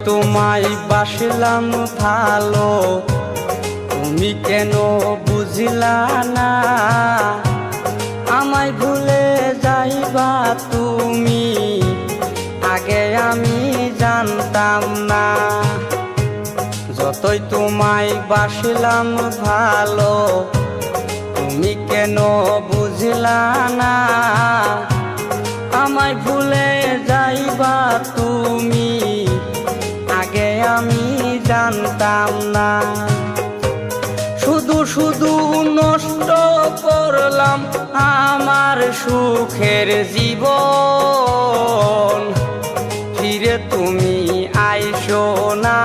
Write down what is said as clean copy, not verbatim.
তোমায় বাসলাম ভালো, তুমি কেন বুঝলা না? আমায় ভুলে যাইবা তুমি, আগে আমি জানতাম না। যতই তোমায় বাসলাম ভালো, তুমি কেন বুঝলা না? আমায় ভুলে যাইবা তুমি, আগে আমি জানতাম না। শুধু শুধু নষ্ট করলাম আমার সুখের জীবন, ফিরে তুমি আইসো না।